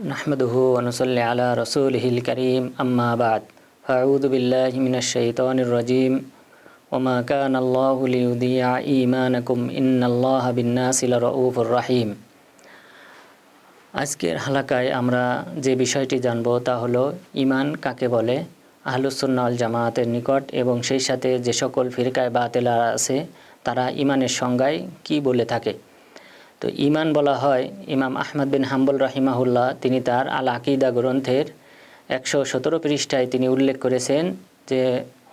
नहमदुहु व नुसल्ली अला रसूलिहिल करीम अम्मा बाद फ़अऊज़ु बिल्लाहि मिनश शैतानिर रजीम वमा काना अल्लाहु लियुदियअ ईमानकुम इन्नल्लाहा बिन्नासि लरऊफुर रहीम। আজকের হালাকায় আমরা যে বিষয়টি জানব তা হলো ঈমান কাকে বলে আহলুস সুন্নাহ ওয়াল জামায়াতের নিকট এবং সেই সাথে যে সকল ফিরকায়ে বাতিলা আছে তারা ঈমানের সংজ্ঞায় কি বলে থাকে। তো ঈমান বলা হয়, ইমাম আহমদ বিন হাম্বল রাহিমাহুল্লাহ তিনি তার আল আকিদা গ্রন্থের 117 পৃষ্ঠায় তিনি উল্লেখ করেছেন যে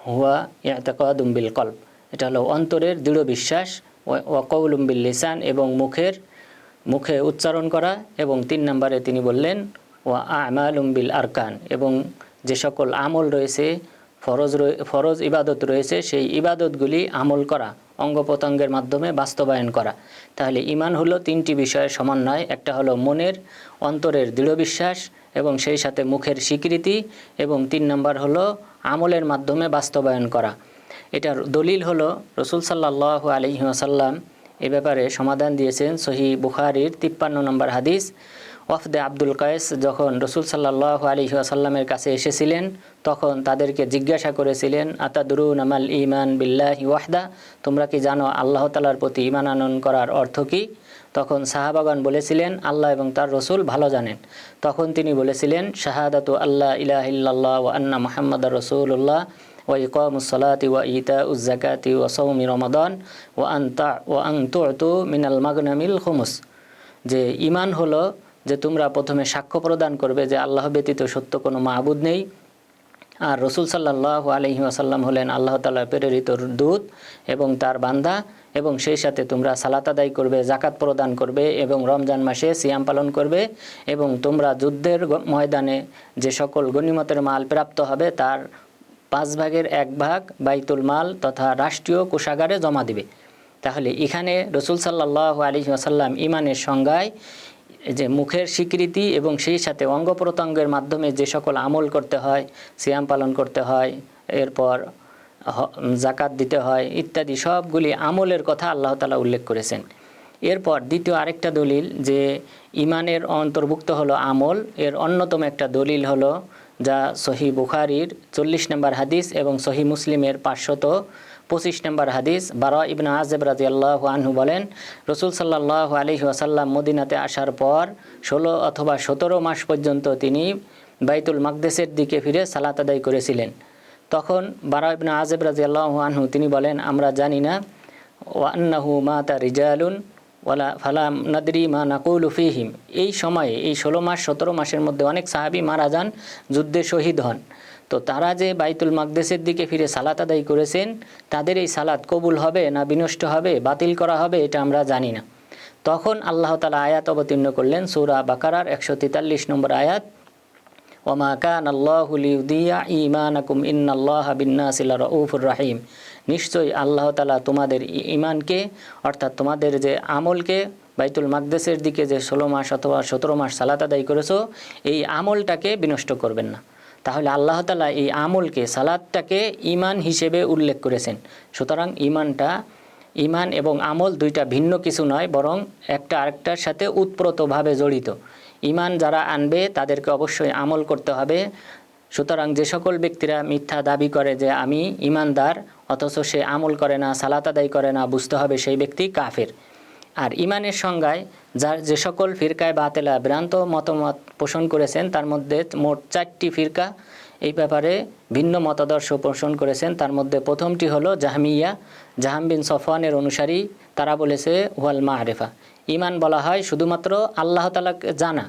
হুয়া ইআতিকাদুম বিল কলব, এটা হলো অন্তরের দৃঢ় বিশ্বাস, ওয়া কওলুম বিল লিসান এবং মুখে উচ্চারণ করা, এবং 3 নম্বরে তিনি বললেন ওয়া আমালুম বিল আরকান, এবং যে সকল আমল রয়েছে ফরজ ইবাদত রয়েছে সেই ইবাদতগুলি আমল করা, অঙ্গ প্রত্যঙ্গের মাধ্যমে বাস্তবায়ন করা। তাহলে ঈমান হলো 3টি বিষয়ের সমন্বয়, একটা হলো মনের অন্তরের দৃঢ় বিশ্বাস এবং সেই সাথে মুখের স্বীকৃতি, এবং 3 নম্বর হলো আমলের মাধ্যমে বাস্তবায়ন করা। এটার দলিল হলো রসুল সাল্লাল্লাহু আলাইহি ওয়াসাল্লাম এ ব্যাপারে সমাধান দিয়েছেন সহিহ বুখারীর 53 নম্বর হাদিস। ওয়াফদে আব্দুল কায়েস যখন রসুল সাল্লাল্লাহু আলাইহি ওয়াসাল্লামের কাছে এসেছিলেন তখন তাদেরকে জিজ্ঞাসা করেছিলেন আতাদরুনা মাল ঈমান বিল্লাহি ওয়াহদা, তোমরা কি জানো আল্লাহ তাআলার প্রতি ঈমান আনয়ন করার অর্থ কী? তখন সাহাবাগণ বলেছিলেন আল্লাহ এবং তার রসুল ভালো জানেন। তখন তিনি বলেছিলেন শাহাদাতু আল্লা ইলাহা ইল্লাল্লাহ ওয়া আন্না মুহাম্মাদার রাসূলুল্লাহ ওয়া ইকামুস সালাতি ওয়া ইতাউজ যাকাতি ওয়া সাওমি রমাদান ওয়া আন তু'তু মিনাল মাগনামিল খুমুস। যে ঈমান হলো যে তোমরা প্রথমে সাক্ষ্য প্রদান করবে যে আল্লাহ ব্যতীত সত্য কোনো মাবুদ নেই, আর রসুল সাল্লাল্লাহু আলাইহি ওয়াসাল্লাম হলেন আল্লাহ তাআলার প্রেরিত দূত এবং তার বান্দা, এবং সেই সাথে তোমরা সালাত আদায় করবে, জাকাত প্রদান করবে এবং রমজান মাসে সিয়াম পালন করবে, এবং তোমরা যুদ্ধের ময়দানে যে সকল গনিমতের মাল প্রাপ্ত হবে তার 5 ভাগের 1 ভাগ বাইতুল মাল তথা রাষ্ট্রীয় কোষাগারে জমা দিবে। তাহলে এখানে রসুল সাল্লাল্লাহু আলাইহি ওয়াসাল্লাম ঈমানের সংজ্ঞায় যে মুখের স্বীকৃতি এবং সেই সাথে অঙ্গ প্রত্যঙ্গের মাধ্যমে যে সকল আমল করতে হয়, সিয়াম পালন করতে হয়, এরপর জাকাত দিতে হয় ইত্যাদি সবগুলি আমলের কথা আল্লাহ তাআলা উল্লেখ করেছেন। এরপর দ্বিতীয় আরেকটা দলিল যে ঈমানের অন্তর্ভুক্ত হলো আমল, এর অন্যতম একটা দলিল হলো যা সহিহ বুখারীর 40 নম্বর হাদিস এবং সহিহ মুসলিমের 525 নম্বর হাদিস। বারা ইবনে আযিব রাদিয়াল্লাহু আনহু বলেন রসুল সাল্লাল্লাহু আলাইহি ওয়াসাল্লাম মদিনাতে আসার পর 16 অথবা 17 মাস পর্যন্ত তিনি বাইতুল মাকদেসের দিকে ফিরে সালাত আদায় করেছিলেন। তখন বারা ইবনে আযিব রাদিয়াল্লাহু আনহু তিনি বলেন আমরা জানি না ওয়া আন্নাহু মাতা রিজালুন ওয়ালা ফালাম নাদরি মা নাকুলু ফিহিম, এই সময়ে এই 16 মাস 17 মাসের মধ্যে অনেক সাহাবী মারা যান, যুদ্ধে শহীদ হন। তো তারা যে বাইতুল মাকদেসের দিকে ফিরে সালাত আদায় করেছেন তাদের এই সালাত কবুল হবে না বিনষ্ট হবে, বাতিল করা হবে, এটা আমরা জানি না। তখন আল্লাহ তাআলা আয়াত অবতীর্ণ করলেন সূরা বাকারার 143 নম্বর আয়াত, ওয়ামা কানা আল্লাহু লিয়ুদিয়্যা ঈমানাকুম ইন্নাল্লাহা বিন্নাসি লারউফুর রহিম। নিশ্চয়ই আল্লাহ তাআলা তোমাদের ঈমানকে অর্থাৎ তোমাদের যে আমলকে বাইতুল মাকদেসের দিকে যে 16 মাস অথবা 17 মাস সালাত আদায় করেছো এই আমলটাকে বিনষ্ট করবেন না। তাহলে আল্লাহ তাআলা এই আমলকে সালাতটাকে ঈমান হিসেবে উল্লেখ করেছেন। সুতরাং ঈমান এবং আমল দুইটা ভিন্ন কিছু নয়, বরং একটা আরেকটার সাথে ওতপ্রোতভাবে জড়িত। ঈমান যারা আনবে তাদেরকে অবশ্যই আমল করতে হবে। সুতরাং যে সকল ব্যক্তিরা মিথ্যা দাবি করে যে আমি ঈমানদার অথচ সে আমল করে না, সালাত আদায় করে না, বুঝতে হবে সেই ব্যক্তি কাফের। আর ঈমানের সংজ্ঞায় যে সকল ফিরকায় বাতিলা ভ্রান্ত মতামত পোষণ করেছেন তার মধ্যে মোট 4টি ফিরকা এই ব্যাপারে ভিন্ন মতাদর্শ পোষণ করেছেন। তার মধ্যে প্রথমটি হলো জাহমিয়া, জাহাম বিন সফওয়ানের অনুসারী। তারা বলেছে ওয়াল মারিফা, ঈমান বলা হয় শুধুমাত্র আল্লাহ তাআলাকে জানা,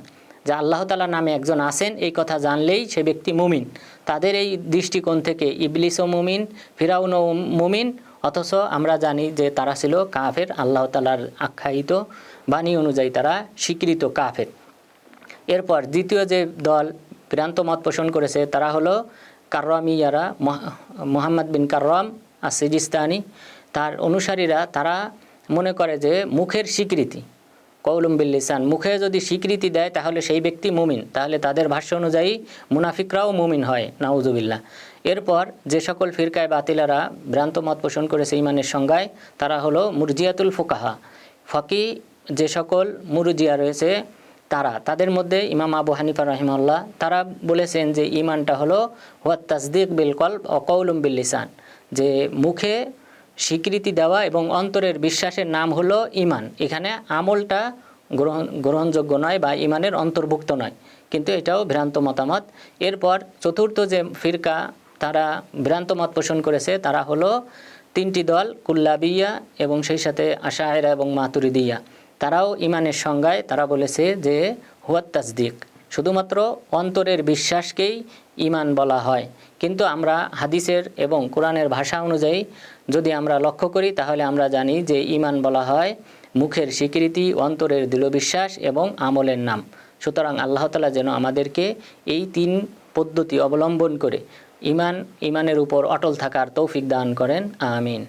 যে আল্লাহ তাআলা নামে একজন আছেন এই কথা জানলেই সে ব্যক্তি মুমিন। তাদের এই দৃষ্টিকোণ থেকে ইবলিসও মুমিন, ফিরাউনও মুমিন, অথচ আমরা জানি যে তারা ছিল কাফের, আল্লাহ তাআলার আখ্যায়িত বাণী অনুযায়ী তারা স্বীকৃত কাফের। এরপর দ্বিতীয় যে দল ভ্রান্ত মত পোষণ করেছে তারা হলো কাররামিয়ারা, মুহাম্মদ বিন কাররাম আস-সিজিস্তানি। তার অনুসারীরা তারা মনে করে যে মুখের স্বীকৃতি কওলুম বিল লিসান, মুখে যদি স্বীকৃতি দেয় তাহলে সেই ব্যক্তি মুমিন, তাহলে তাদের ভাষ্য অনুযায়ী মুনাফিকরাও মুমিন হয়, নাউজুবিল্লাহ। এরপর যে সকল ফিরকায় বাতিলারা ভ্রান্ত মত পোষণ করেছে ঈমানের সংজ্ঞায় তারা হলো মুরজিয়াতুল ফুকাহা। ফকি যে সকল মুরজিয়া রয়েছে তাদের মধ্যে ইমাম আবু হানিফা রাহিমাহুল্লাহ তারা বলেছেন যে ঈমানটা হলো ওয়াত তাসদীক বিল কলব ওয়া কওলুম বিল লিসান, যে মুখে স্বীকৃতি দেওয়া এবং অন্তরের বিশ্বাসের নাম হলো ঈমান। এখানে আমলটা গ্রহণযোগ্য নয় বা ঈমানের অন্তর্ভুক্ত নয়, কিন্তু এটাও ভ্রান্ত মতামত। এরপর চতুর্থ যে ফিরকা তারা ভ্রান্ত মত পোষণ করেছে তারা হলো তিনটি দল, কুল্লাবিয়া এবং সেই সাথে আশায়েরা এবং মাতুরিদিয়া। তারাও ঈমানের সংজ্ঞায় তারা বলেছে যে হুয়াত তাসদীক, শুধুমাত্র অন্তরের বিশ্বাসকেই ঈমান বলা হয়। কিন্তু আমরা হাদিসের এবং কোরআনের ভাষা অনুযায়ী যদি আমরা লক্ষ্য করি তাহলে আমরা জানি যে ঈমান বলা হয় মুখের স্বীকৃতি, অন্তরের দৃঢ় বিশ্বাস এবং আমলের নাম। সুতরাং আল্লাহ তাআলা যেন আমাদেরকে এই তিন পদ্ধতি অবলম্বন করে ঈমানের উপর অটল থাকার তৌফিক দান করেন। আমিন।